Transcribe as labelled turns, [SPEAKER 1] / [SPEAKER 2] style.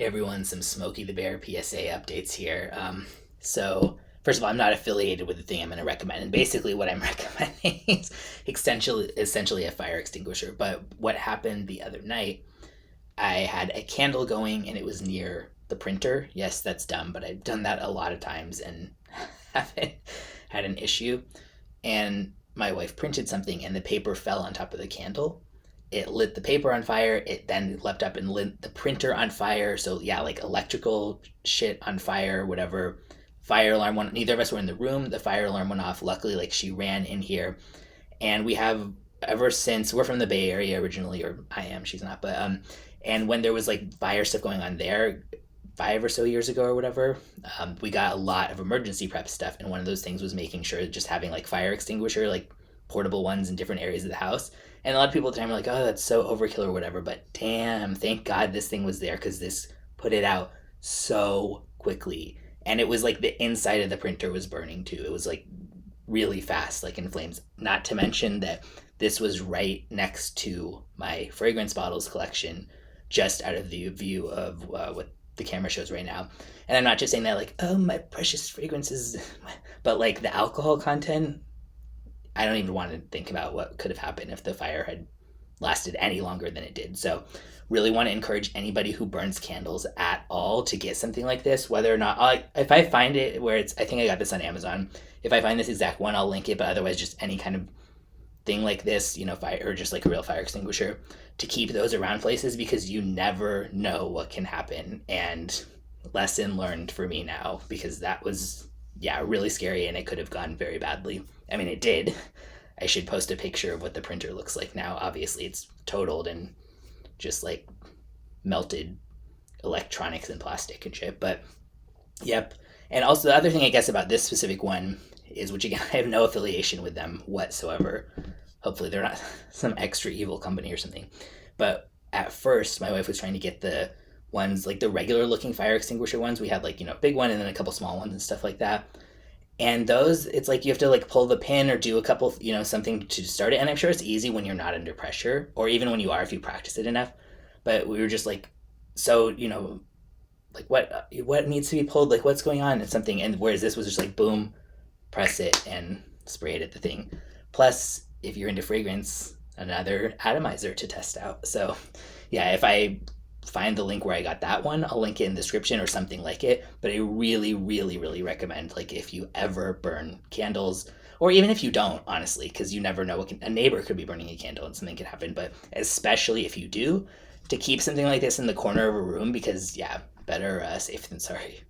[SPEAKER 1] Hey everyone, some Smokey the Bear PSA updates here. So, first of all, I'm not affiliated with the thing I'm going to recommend. And basically, what I'm recommending is essentially a fire extinguisher. But what happened the other night, I had a candle going and it was near the printer. Yes, that's dumb, but I've done that a lot of times and haven't had an issue. And my wife printed something and the paper fell on top of the candle. It lit the paper on fire. It then leapt up and lit the printer on fire. So yeah, like electrical shit on fire, whatever. Fire alarm went. Neither of us were in the room. The fire alarm went off. Luckily, like she ran in here, and we have ever since. We're from the Bay Area originally, or I am. She's not, but and when there was like fire stuff going on there, 5 or so years ago or whatever, we got a lot of emergency prep stuff, and one of those things was making sure just having like fire extinguisher, like portable ones in different areas of the house. And a lot of people at the time were like, "Oh, that's so overkill or whatever." But damn, thank God this thing was there because this put it out so quickly. And it was like the inside of the printer was burning too. It was like really fast, like in flames. Not to mention that this was right next to my fragrance bottles collection, just out of the view of what the camera shows right now. And I'm not just saying that like, oh, my precious fragrances, but like the alcohol content. I don't even want to think about what could have happened if the fire had lasted any longer than it did. So, really want to encourage anybody who burns candles at all to get something like this. Whether or not, if I find it where it's, I think I got this on Amazon. If I find this exact one, I'll link it. But otherwise, just any kind of thing like this, fire or just like a real fire extinguisher, to keep those around places because you never know what can happen. And lesson learned for me now because that was really scary and it could have gone very badly. I mean, it did. I should post a picture of what the printer looks like now. Obviously, it's totaled and just like melted electronics and plastic and shit. But yep. And also, the other thing I guess about this specific one is, which again, I have no affiliation with them whatsoever. Hopefully, they're not some extra evil company or something. But at first, my wife was trying to get the ones, like the regular looking fire extinguisher ones. We had like, big one and then a couple small ones and stuff like that. And those, it's like you have to like pull the pin or do a couple, something to start it. And I'm sure it's easy when you're not under pressure, or even when you are if you practice it enough. But we were just like, so, like what needs to be pulled? Like what's going on and something. And whereas this was just like, boom, press it and spray it at the thing. Plus, if you're into fragrance, another atomizer to test out. So yeah, if I find the link where I got that one, I'll link it in the description or something like it. But I really, really, really recommend, like, if you ever burn candles, or even if you don't, honestly, because you never know a neighbor could be burning a candle and something could happen. But especially if you do, to keep something like this in the corner of a room, because better safe than sorry.